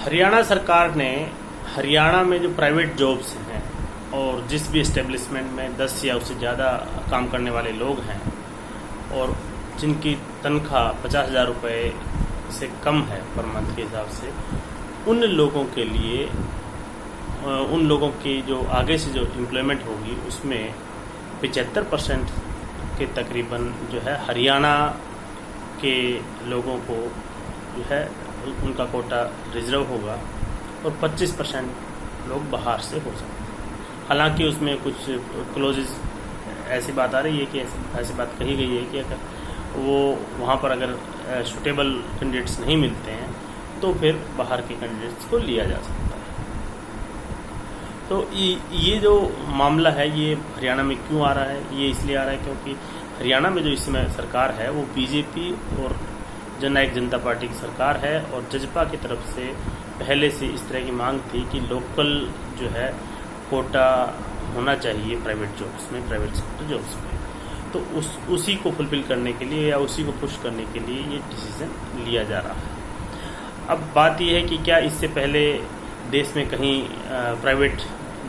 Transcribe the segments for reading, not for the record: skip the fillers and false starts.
हरियाणा सरकार ने हरियाणा में जो प्राइवेट जॉब्स हैं और जिस भी इस्टेब्लिशमेंट में 10 या उससे ज़्यादा काम करने वाले लोग हैं और जिनकी तनख्वाह 50,000 रुपये से कम है पर मंथ के हिसाब से, उन लोगों के लिए उन लोगों की जो आगे से जो एम्प्लॉयमेंट होगी उसमें 75% के तकरीबन जो है हरियाणा के लोगों को जो है उनका कोटा रिजर्व होगा और 25% लोग बाहर से हो सकते हैं। हालांकि उसमें कुछ क्लोजेस ऐसी बात आ रही है कि ऐसी बात कही गई है कि अगर वो वहाँ पर अगर सूटेबल कैंडिडेट्स नहीं मिलते हैं तो फिर बाहर के कैंडिडेट्स को लिया जा सकता है। तो ये जो मामला है ये हरियाणा में क्यों आ रहा है? ये इसलिए आ रहा है क्योंकि हरियाणा में जो इस समय सरकार है वो बीजेपी और जननायक जनता पार्टी की सरकार है और जजपा की तरफ से पहले से इस तरह की मांग थी कि लोकल जो है कोटा होना चाहिए प्राइवेट जॉब्स में, प्राइवेट सेक्टर जॉब्स में। तो उसी को फुलफिल करने के लिए या उसी को पुश करने के लिए ये डिसीजन लिया जा रहा है। अब बात यह है कि क्या इससे पहले देश में कहीं प्राइवेट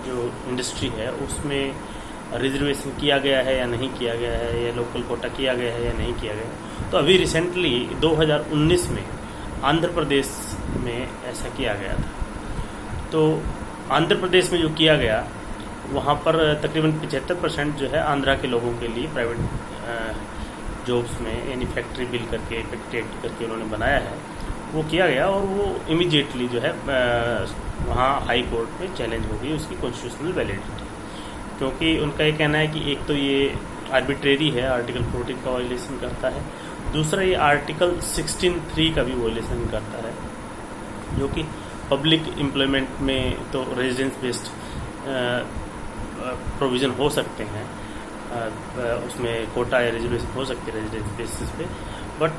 जो इंडस्ट्री है उसमें रिजर्वेशन किया गया है या नहीं किया गया है, या लोकल कोटा किया गया है या नहीं किया गया। तो अभी रिसेंटली 2019 में आंध्र प्रदेश में ऐसा किया गया था। तो आंध्र प्रदेश में जो किया गया वहाँ पर तकरीबन 75% जो है आंध्रा के लोगों के लिए प्राइवेट जॉब्स में यानी फैक्ट्री बिल करके फैक्ट्री एक्ट करके उन्होंने बनाया है, वो किया गया और वो इमीडिएटली जो है वहाँ हाई कोर्ट में चैलेंज हो गई उसकी कॉन्स्टिट्यूशनल वैलिडिटी, क्योंकि उनका ये कहना है कि एक तो ये आर्बिट्रेरी है, आर्टिकल 14 का वायलेशन करता है, दूसरा ये आर्टिकल 16(3) का भी वायलेशन करता है, जो कि पब्लिक एम्प्लॉयमेंट में तो रेजिडेंस बेस्ड प्रोविज़न हो सकते हैं, उसमें कोटा या रिजर्वेशन हो सकती है रेजिडेंस बेसिस पे, बट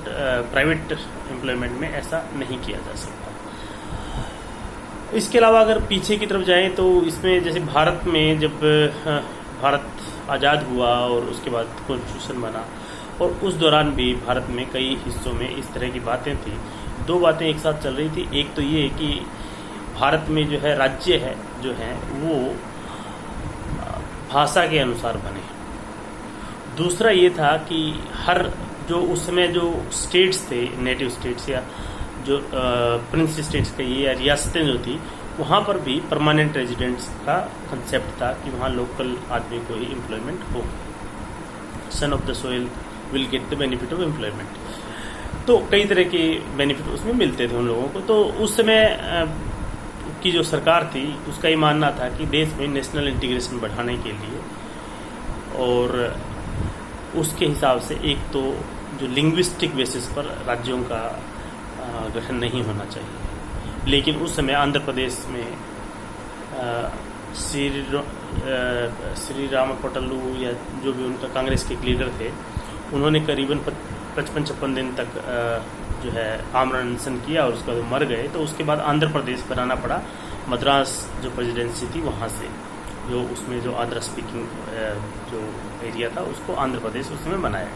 प्राइवेट एम्प्लॉयमेंट में ऐसा नहीं किया जा सकता। इसके अलावा अगर पीछे की तरफ जाएं तो इसमें जैसे भारत में जब भारत आज़ाद हुआ और उसके बाद कॉन्स्टिट्यूशन बना और उस दौरान भी भारत में कई हिस्सों में इस तरह की बातें थी। दो बातें एक साथ चल रही थी। एक तो ये कि भारत में जो है राज्य है जो है वो भाषा के अनुसार बने। दूसरा ये था कि हर जो उस समय जो स्टेट्स थे, नेटिव स्टेट्स या जो प्रिंस स्टेट्स कहिए या रियासतें जो थी, वहाँ पर भी परमानेंट रेजिडेंट्स का कंसेप्ट था कि वहाँ लोकल आदमी को ही एम्प्लॉयमेंट हो, son of the soil will get the benefit of employment. तो कई तरह के बेनिफिट उसमें मिलते थे उन लोगों को। तो उस समय की जो सरकार थी उसका ये मानना था कि देश में नेशनल इंटीग्रेशन बढ़ाने के लिए और उसके हिसाब से एक तो जो लिंग्विस्टिक बेसिस पर राज्यों का गठन नहीं होना चाहिए। लेकिन उस समय आंध्र प्रदेश में श्री रामापोटलू या जो भी उनका कांग्रेस के लीडर थे, उन्होंने करीबन 55-56 दिन तक जो है आमरण अनशन किया और उसके बाद मर गए। तो उसके बाद आंध्र प्रदेश बनाना पड़ा। मद्रास जो प्रेसिडेंसी थी वहाँ से, जो उसमें जो आंध्र स्पीकिंग जो एरिया था उसको आंध्र प्रदेश उस समय बनाया।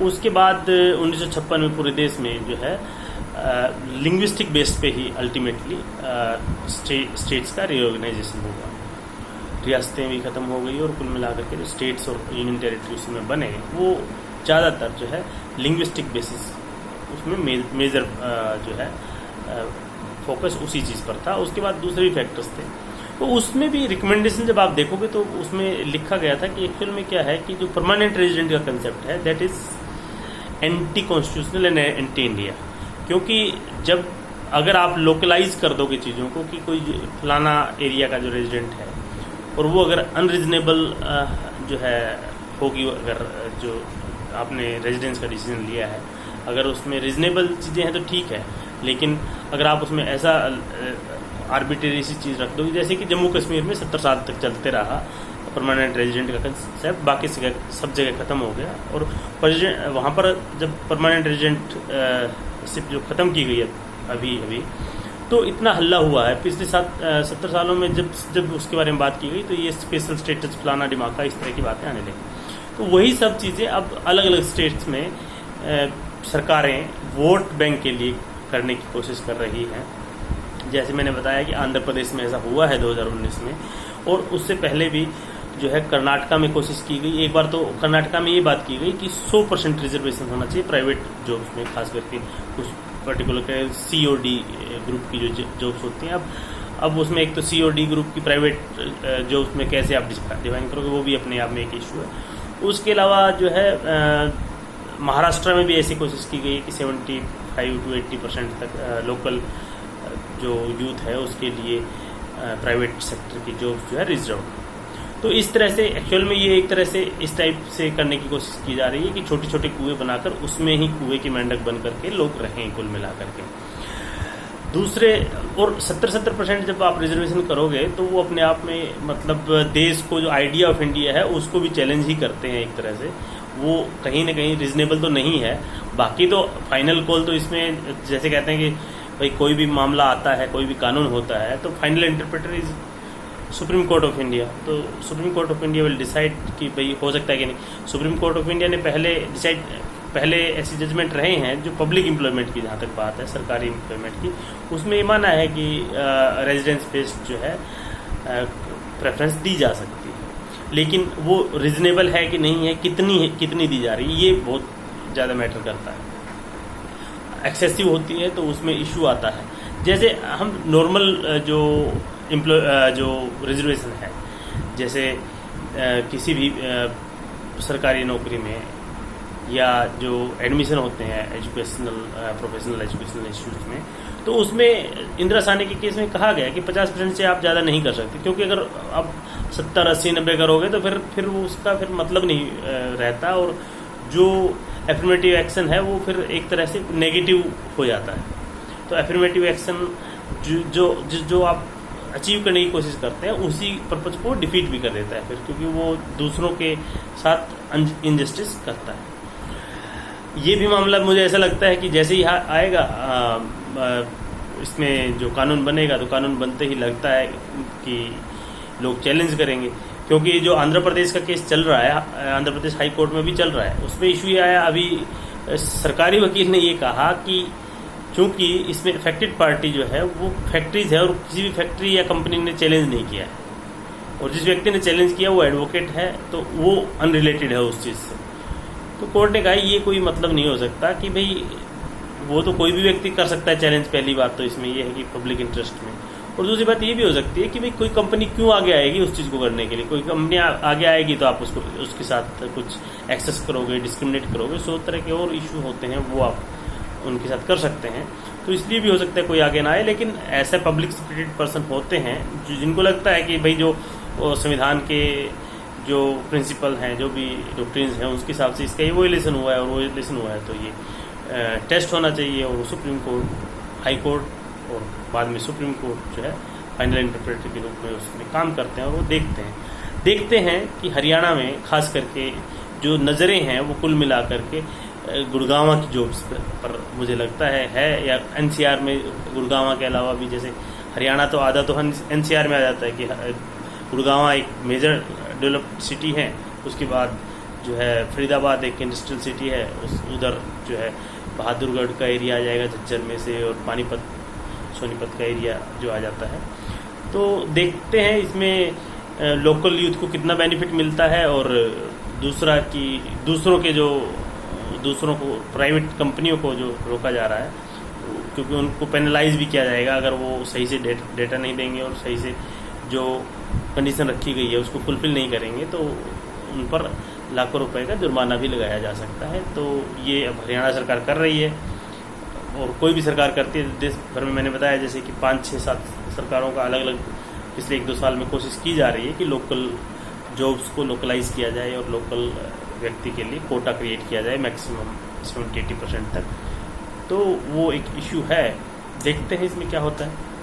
उसके बाद 1956 में पूरे देश में जो है लिंग्विस्टिक बेस पे ही अल्टीमेटली स्टेट्स का रीऑर्गेनाइजेशन होगा। रियासतें भी ख़त्म हो गई और कुल मिलाकर के जो स्टेट्स और यूनियन टेरिटरीज में बने वो ज़्यादातर जो है लिंग्विस्टिक बेसिस उसमें मेजर जो है फोकस उसी चीज़ पर था। उसके बाद दूसरे भी फैक्टर्स थे। तो उसमें भी रिकमेंडेशन जब आप देखोगे तो उसमें लिखा गया था कि एक्चुअल में क्या है कि जो परमानेंट रेजिडेंट का कंसेप्ट है that is anti constitutional and anti India. क्योंकि जब अगर आप लोकलाइज कर दोगे चीज़ों को कि कोई फलाना एरिया का जो रेजिडेंट है और वो अगर अनरिजनेबल जो है होगी, अगर जो आपने रेजिडेंस का डिसीजन लिया है अगर उसमें रीजनेबल चीज़ें हैं तो ठीक है, लेकिन अगर आप उसमें ऐसा आर्बिट्रेरी सी चीज़ रख दोगे जैसे कि जम्मू कश्मीर में 70 साल तक चलते रहा परमानेंट रेजिडेंट का कंसेप्ट, बाकी सब जगह ख़त्म हो गया और वहाँ पर जब परमानेंट रेजिडेंट सिर्फ जो ख़त्म की गई है अभी तो इतना हल्ला हुआ है पिछले 70 सालों में। जब उसके बारे में बात की गई तो ये स्पेशल स्टेटस फलाना डिमाका इस तरह की बातें आने लगी। तो वही सब चीज़ें अब अलग अलग स्टेट्स में सरकारें वोट बैंक के लिए करने की कोशिश कर रही हैं जैसे मैंने बताया कि आंध्र प्रदेश में ऐसा हुआ है 2019 में, और उससे पहले भी जो है कर्नाटका में कोशिश की गई। एक बार तो कर्नाटका में ये बात की गई कि 100% रिजर्वेशन होना चाहिए प्राइवेट जॉब्स में, खास करके कुछ पर्टिकुलर COD ग्रुप की जो जॉब्स होती हैं। अब उसमें एक तो COD ग्रुप की प्राइवेट जॉब्स में कैसे आप डिफाइन करोगे, वो भी अपने आप में एक इशू है। उसके अलावा जो है महाराष्ट्र में भी ऐसी कोशिश की गई कि 75 to 80% तक लोकल जो यूथ है उसके लिए प्राइवेट सेक्टर की जॉब्स जो है रिजर्व। तो इस तरह से एक्चुअल में ये एक तरह से इस टाइप से करने की कोशिश की जा रही है कि छोटे छोटे कुएं बनाकर उसमें ही कुएं की मेंढक बन करके लोग रहें कुल मिला करके। दूसरे और 70% जब आप रिजर्वेशन करोगे तो वो अपने आप में मतलब देश को जो आइडिया ऑफ इंडिया है उसको भी चैलेंज ही करते हैं एक तरह से। वो कहीं ना कहीं रीजनेबल तो नहीं है। बाकी तो फाइनल कॉल तो इसमें जैसे कहते हैं कि भाई कोई भी मामला आता है, कोई भी कानून होता है तो final interpreter is supreme court of India. तो supreme court of India will decide कि भाई हो सकता है कि नहीं। सुप्रीम कोर्ट ऑफ इंडिया ने पहले ऐसी जजमेंट रहे हैं जो पब्लिक एम्प्लॉयमेंट की जहाँ तक बात है, सरकारी एम्प्लॉयमेंट की, उसमें ये माना है कि रेजिडेंस बेस्ड जो है प्रेफरेंस दी जा सकती है, लेकिन वो रिजनेबल है कि नहीं है, कितनी दी जा रही है, ये बहुत ज़्यादा मैटर करता है। एक्सेसिव होती है तो उसमें इशू आता है। जैसे हम नॉर्मल जो रिजर्वेशन है, जैसे किसी भी सरकारी नौकरी में या जो एडमिशन होते हैं प्रोफेशनल एजुकेशनल इंस्टीट्यूट में, तो उसमें इंदिरा साहनी के केस में कहा गया कि 50% से आप ज़्यादा नहीं कर सकते, क्योंकि अगर आप 70, 80, 90 करोगे तो फिर वो उसका फिर मतलब नहीं रहता, और जो एफर्मेटिव एक्शन है वो फिर एक तरह से नेगेटिव हो जाता है। तो एफर्मेटिव एक्शन जो आप अचीव करने की कोशिश करते हैं उसी पर्पज को डिफीट भी कर देता है फिर, क्योंकि वो दूसरों के साथ इनजस्टिस करता है। ये भी मामला मुझे ऐसा लगता है कि जैसे ही आएगा इसमें जो कानून बनेगा, तो कानून बनते ही लगता है कि लोग चैलेंज करेंगे, क्योंकि जो आंध्र प्रदेश का केस चल रहा है, आंध्र प्रदेश हाई कोर्ट में भी चल रहा है, उसमें इशू ये आया, अभी सरकारी वकील ने ये कहा कि चूंकि इसमें अफेक्टेड पार्टी जो है वो फैक्ट्रीज है और किसी भी फैक्ट्री या कंपनी ने चैलेंज नहीं किया है, और जिस व्यक्ति ने चैलेंज किया वो एडवोकेट है, तो वो अनरिलेटेड है उस चीज़ से। तो कोर्ट ने कहा ये कोई मतलब नहीं हो सकता कि भाई वो तो कोई भी व्यक्ति कर सकता है चैलेंज। पहली बात तो इसमें ये है कि पब्लिक इंटरेस्ट में, और दूसरी बात ये भी हो सकती है कि भाई कोई कंपनी क्यों आगे आएगी उस चीज़ को करने के लिए। कोई कंपनी आगे आएगी तो आप उसके साथ कुछ एक्सेस करोगे, डिस्क्रिमिनेट करोगे, 100 तरह के और इशू होते हैं वो आप उनके साथ कर सकते हैं। तो इसलिए भी हो सकता है कोई आगे ना आए, लेकिन ऐसे पब्लिक स्पिरिटेड पर्सन होते हैं जिनको लगता है कि भाई जो संविधान के जो प्रिंसिपल हैं, जो भी डॉक्ट्रिन्स हैं, उसके हिसाब से इसका ये वोलेशन हुआ है, और वोलेशन हुआ है तो ये टेस्ट होना चाहिए, और सुप्रीम कोर्ट, हाई कोर्ट और बाद में सुप्रीम कोर्ट जो है फाइनल इंटरप्रेटर के रूप में उसमें काम करते हैं, और वो देखते हैं कि हरियाणा में खास करके जो नज़रें हैं वो कुल मिला करके गुड़गांव की जॉब्स पर मुझे लगता है या NCR में गुड़गांव के अलावा भी, जैसे हरियाणा तो आधा तो NCR में आ जाता है कि गुड़गांव एक मेजर डेवलप्ड सिटी है, उसके बाद जो है फरीदाबाद एक इंडस्ट्रियल सिटी है, उधर जो है बहादुरगढ़ का एरिया आ जाएगा झज्जर में से, और पानीपत सोनीपत का एरिया जो आ जाता है। तो देखते हैं इसमें लोकल यूथ को कितना बेनिफिट मिलता है, और दूसरा कि दूसरों को प्राइवेट कंपनियों को जो रोका जा रहा है, क्योंकि उनको पेनलाइज भी किया जाएगा अगर वो सही से डेटा नहीं देंगे और सही से जो कंडीशन रखी गई है उसको फुलफिल नहीं करेंगे, तो उन पर लाखों रुपए का जुर्माना भी लगाया जा सकता है। तो ये अब हरियाणा सरकार कर रही है, और कोई भी सरकार करती है देश भर में। मैंने बताया जैसे कि 5, 6, 7 सरकारों का अलग अलग पिछले 1-2 साल में कोशिश की जा रही है कि लोकल जॉब्स को लोकलाइज किया जाए और लोकल व्यक्ति के लिए कोटा क्रिएट किया जाए मैक्सिमम 70-80% तक। तो वो एक इशू है, देखते हैं इसमें क्या होता है।